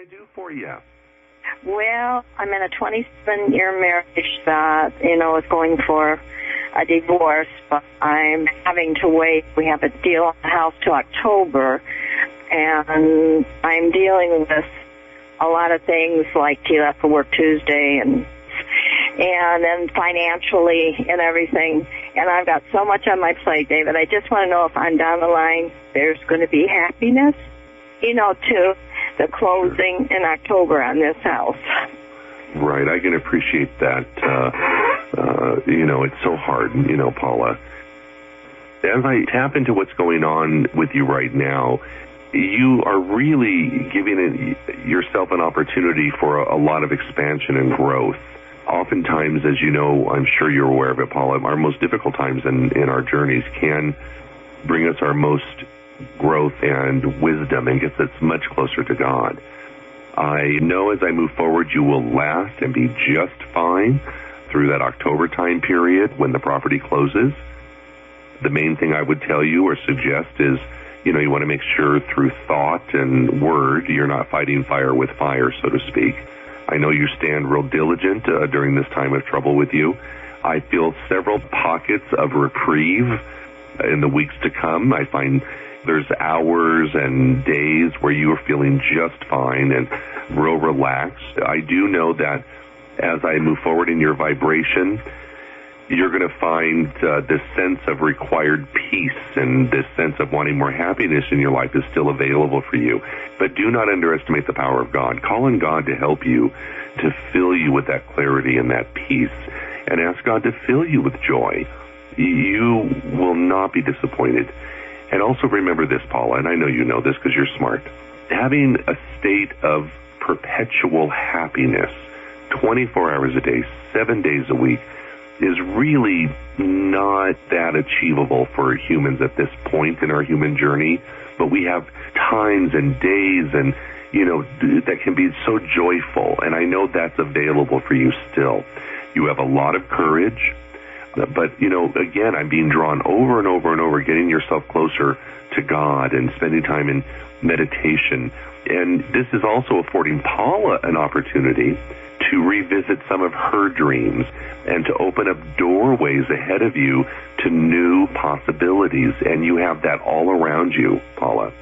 I do for you? Well, I'm in a 27-year marriage that, is going for a divorce, but I'm having to wait. We have a deal on the house to October, and I'm dealing with a lot of things like he left for work Tuesday and then financially and everything. And I've got so much on my plate, David. I just want to know if I'm down the line, there's going to be happiness, to the closing in October on this house. Right, I can appreciate that. It's so hard, Paula. As I tap into what's going on with you right now, you are really giving yourself an opportunity for a lot of expansion and growth. Oftentimes, as you know, I'm sure you're aware of it, Paula, our most difficult times in our journeys can bring us our most growth and wisdom and gets us much closer to God. I know as I move forward, you will last and be just fine through that October time period when the property closes. The main thing I would tell you or suggest is, you want to make sure through thought and word you're not fighting fire with fire, so to speak. I know you stand real diligent during this time of trouble with you. I feel several pockets of reprieve in the weeks to come. I find there's hours and days where you are feeling just fine and real relaxed. I do know that as I move forward in your vibration, you're going to find this sense of required peace and this sense of wanting more happiness in your life is still available for you. But do not underestimate the power of God. Call on God to help you, to fill you with that clarity and that peace, and ask God to fill you with joy. You will not be disappointed. And also remember this, Paula, and I know you know this because you're smart. Having a state of perpetual happiness 24 hours a day, 7 days a week, is really not that achievable for humans at this point in our human journey. But we have times and days and, that can be so joyful. And I know that's available for you still. You have a lot of courage. But, again, I'm being drawn over and over and over, getting yourself closer to God and spending time in meditation. And this is also affording Paula an opportunity to revisit some of her dreams and to open up doorways ahead of you to new possibilities. And you have that all around you, Paula.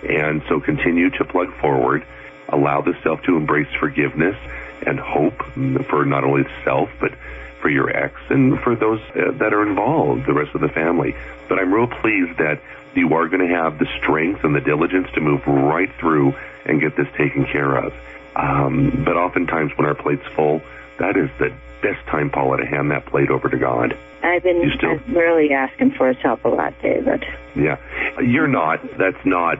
And so continue to plug forward. Allow the self to embrace forgiveness and hope for not only self, but for your ex and for those that are involved, the rest of the family. But I'm real pleased that you are going to have the strength and the diligence to move right through and get this taken care of. But oftentimes when our plate's full, that is the best time, Paula, to hand that plate over to God. I've been really asking for his help a lot, David. Yeah. You're not. That's not,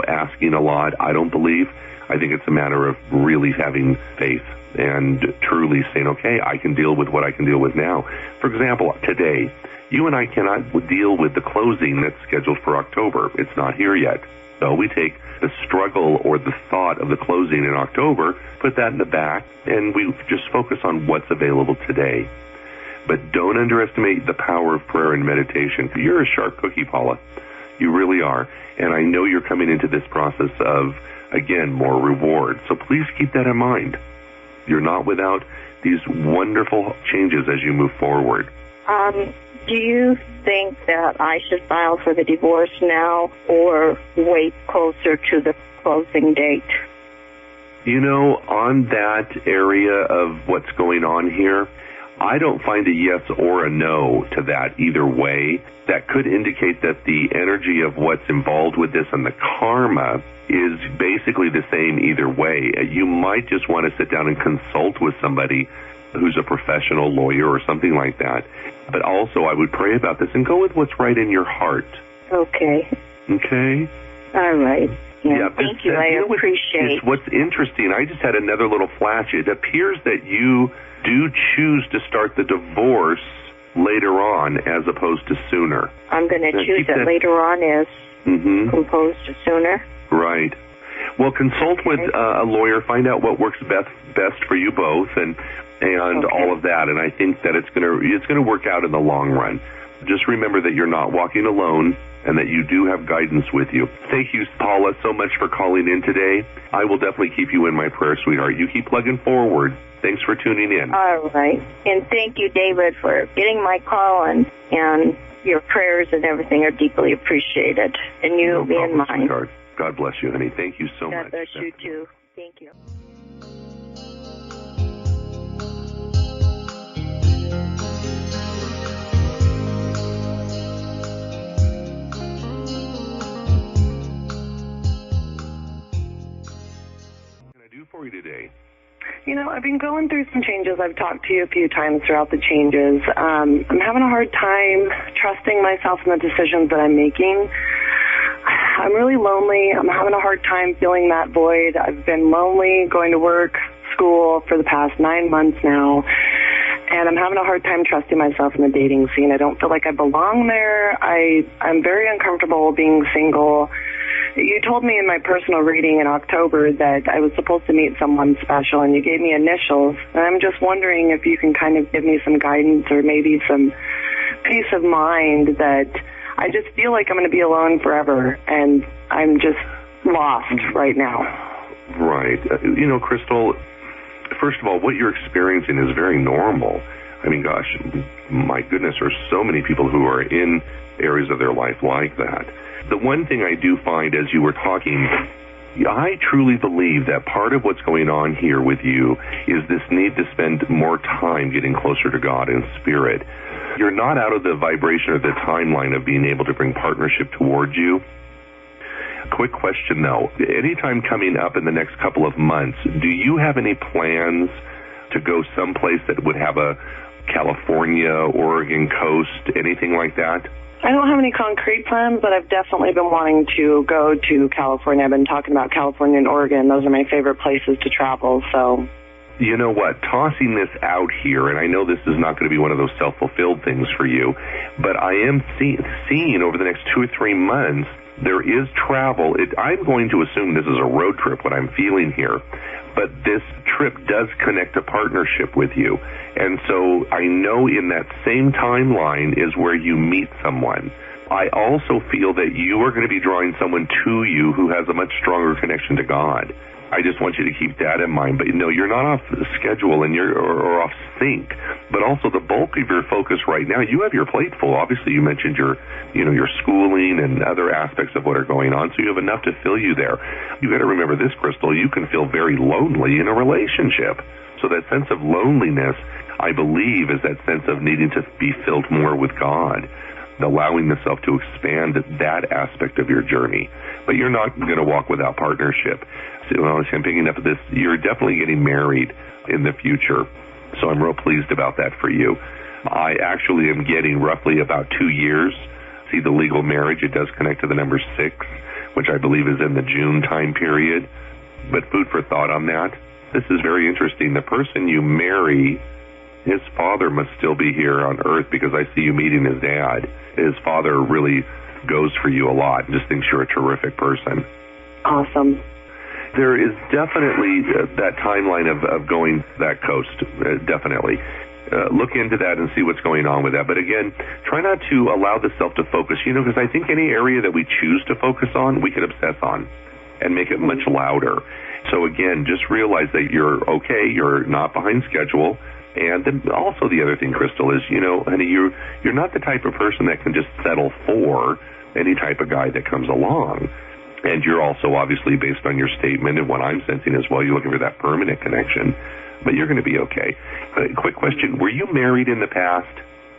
asking a lot, I don't believe. I think it's a matter of really having faith and truly saying, okay, I can deal with what I can deal with now. For example, today, you and I cannot deal with the closing that's scheduled for October. It's not here yet. So we take the struggle or the thought of the closing in October, put that in the back, and we just focus on what's available today. But don't underestimate the power of prayer and meditation. You're a sharp cookie, Paula. You really are. And I know you're coming into this process of, again, more reward. So please keep that in mind. You're not without these wonderful changes as you move forward. Do you think that I should file for the divorce now or wait closer to the closing date? On that area of what's going on here, I don't find a yes or a no to that either way. That could indicate that the energy of what's involved with this and the karma is basically the same either way. You might just want to sit down and consult with somebody who's a professional lawyer or something like that. But also, I would pray about this and go with what's right in your heart. Okay. Okay? All right. Yeah, thank you. I appreciate it. What's interesting, I just had another little flash. It appears that you do choose to start the divorce later on as opposed to sooner. I'm going to choose that later on as opposed to sooner. Right. Well, consult with a lawyer, find out what works best for you both, and all of that. And I think that it's going to work out in the long run. Just remember that you're not walking alone. and that you do have guidance with you. Thank you, Paula, so much for calling in today. I will definitely keep you in my prayer, sweetheart. You keep plugging forward. Thanks for tuning in. All right. And thank you, David, for getting my call, and your prayers and everything are deeply appreciated. And you being mine. Sweetheart. God bless you, honey. Thank you so much. God bless you, too. Thank you. For you today? I've been going through some changes. I've talked to you a few times throughout the changes. I'm having a hard time trusting myself in the decisions that I'm making. I'm really lonely. I'm having a hard time filling that void. I've been lonely going to work, school for the past 9 months now, and I'm having a hard time trusting myself in the dating scene. I don't feel like I belong there. I'm very uncomfortable being single. You told me in my personal reading in October that I was supposed to meet someone special, and you gave me initials. And I'm just wondering if you can kind of give me some guidance or maybe some peace of mind that I just feel like I'm going to be alone forever, and I'm just lost right now. Right. Crystal, first of all, what you're experiencing is very normal. I mean, gosh, my goodness, there's so many people who are in areas of their life like that. The one thing I do find as you were talking, I truly believe that part of what's going on here with you is this need to spend more time getting closer to God in spirit. You're not out of the vibration or the timeline of being able to bring partnership towards you. Quick question, though. Anytime coming up in the next couple of months, do you have any plans to go someplace that would have a California, Oregon coast, anything like that? I don't have any concrete plans, but I've definitely been wanting to go to California. I've been talking about California and Oregon. Those are my favorite places to travel, so... You know what? Tossing this out here, and I know this is not going to be one of those self-fulfilled things for you, but I am seeing over the next 2 or 3 months, there is travel. I'm going to assume this is a road trip, what I'm feeling here, but this trip does connect a partnership with you. And so I know in that same timeline is where you meet someone. I also feel that you are going to be drawing someone to you who has a much stronger connection to God. I just want you to keep that in mind. But you're not off schedule and or off sync. But also the bulk of your focus right now, you have your plate full. Obviously, you mentioned your schooling and other aspects of what are going on, so you have enough to fill you there. You got to remember this, Crystal. You can feel very lonely in a relationship. So that sense of loneliness, I believe, is that sense of needing to be filled more with God, allowing yourself to expand that aspect of your journey. But you're not going to walk without partnership. So I'm picking up this. You're definitely getting married in the future. So I'm real pleased about that for you. I actually am getting roughly about 2 years. See the legal marriage, it does connect to the number 6, which I believe is in the June time period. But food for thought on that. This is very interesting. The person you marry, his father must still be here on earth because I see you meeting his dad. His father really goes for you a lot and just thinks you're a terrific person. Awesome. There is definitely that timeline of going that coast, definitely. Look into that and see what's going on with that. But again, try not to allow the self to focus, because I think any area that we choose to focus on, we can obsess on and make it much louder. So again, just realize that you're okay, you're not behind schedule. And then also the other thing, Crystal, is, honey, you're not the type of person that can just settle for any type of guy that comes along. And you're also, obviously, based on your statement and what I'm sensing as well, you're looking for that permanent connection. But you're going to be okay. Quick question. Were you married in the past?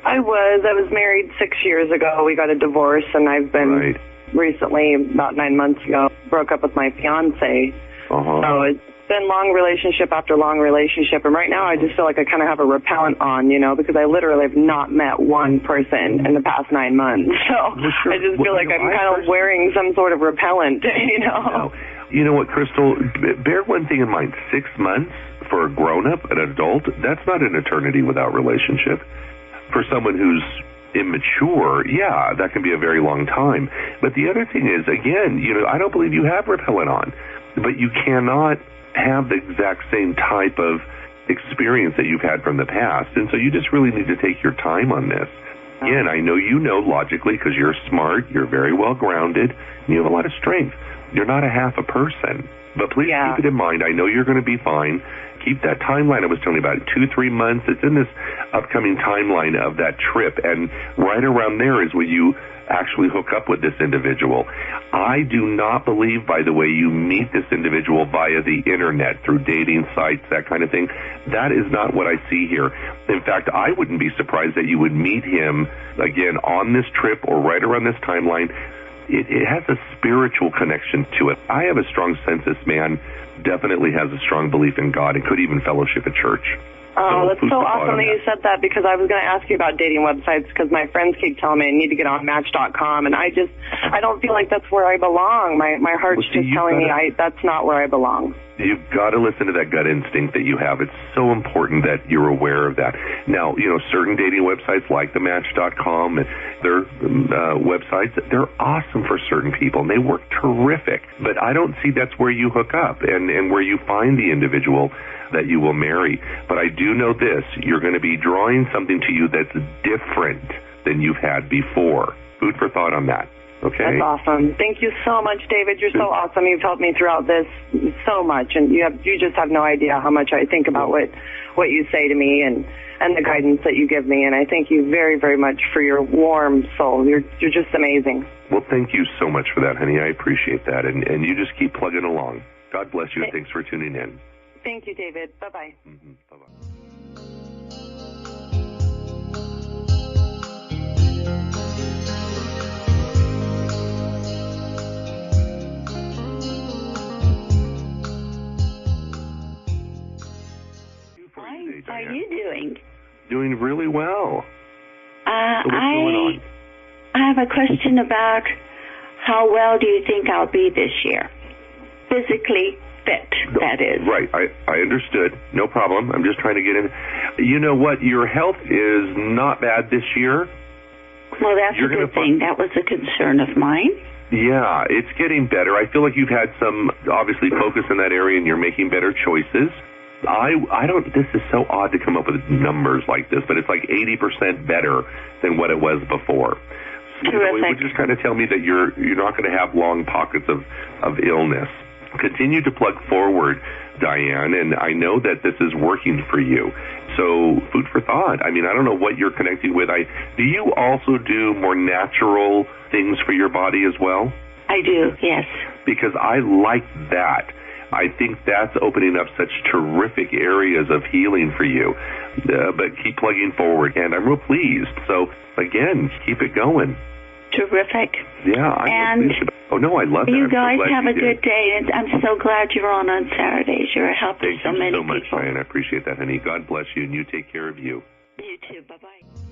I was married 6 years ago. We got a divorce, and I've been recently, about 9 months ago, broke up with my fiance. So it's been long relationship after long relationship, and right now I just feel like I kind of have a repellent on, because I literally have not met one person in the past 9 months. So I just feel like I'm kind of wearing some sort of repellent, No. You know what, Crystal? Bear one thing in mind. 6 months for a grown-up, an adult, that's not an eternity without relationship. For someone who's immature, yeah, that can be a very long time. But the other thing is, again, I don't believe you have repellent on, but you cannot have the exact same type of experience that you've had from the past. And so you just really need to take your time on this. Again, I know you know logically because you're smart, you're very well grounded, and you have a lot of strength. You're not a half a person. But please keep it in mind. I know you're going to be fine. Keep that timeline I was telling you about, 2-3 months. It's in this upcoming timeline of that trip, and right around there is where you actually hook up with this individual. I do not believe, by the way, you meet this individual via the internet, through dating sites, that kind of thing. That is not what I see here. In fact, I wouldn't be surprised that you would meet him, again, on this trip or right around this timeline. It has a spiritual connection to it. I have a strong sense this man definitely has a strong belief in God and could even fellowship at church. Oh, that's so awesome that you said that, because I was going to ask you about dating websites, because my friends keep telling me I need to get on Match.com, and I don't feel like that's where I belong. My heart's just telling me that's not where I belong. You've got to listen to that gut instinct that you have. It's so important that you're aware of that. Now, certain dating websites like the Match.com and their websites, they're awesome for certain people, and they work terrific. But I don't see that's where you hook up and where you find the individual that you will marry. But I do know this, you're going to be drawing something to you that's different than you've had before. Food for thought on that. Okay? That's awesome. Thank you so much, David. You're so awesome. You've helped me throughout this so much, and you just have no idea how much I think about what you say to me and the guidance that you give me, and I thank you very, very much for your warm soul. You're just amazing. Well, thank you so much for that, honey. I appreciate that, and you just keep plugging along. God bless you, and thanks for tuning in. Thank you, David. Bye-bye. Mm-hmm. Bye-bye. How are you doing? Doing really well. So what's going on? I have a question about how well do you think I'll be this year? Physically fit, that is. Right. I understood. No problem. I'm just trying to get in. You know what? Your health is not bad this year. Well, that's a good thing. That was a concern of mine. Yeah, it's getting better. I feel like you've had some, obviously, focus in that area and you're making better choices. I don't, this is so odd to come up with numbers like this, but it's like 80% better than what it was before. So it would just kind of tell me that you're not going to have long pockets of illness. Continue to plug forward, Diane, and I know that this is working for you. So food for thought. I mean, I don't know what you're connecting with. Do you also do more natural things for your body as well? I do, yes. Because I like that. I think that's opening up such terrific areas of healing for you. But keep plugging forward, and I'm real pleased. So, again, keep it going. Terrific. Yeah. I love it. You guys have a good day, and I'm so glad you're on Saturdays. You're a help to so many people. Thank you so much, Diane. I appreciate that, honey. God bless you, and you take care of you. You too. Bye-bye.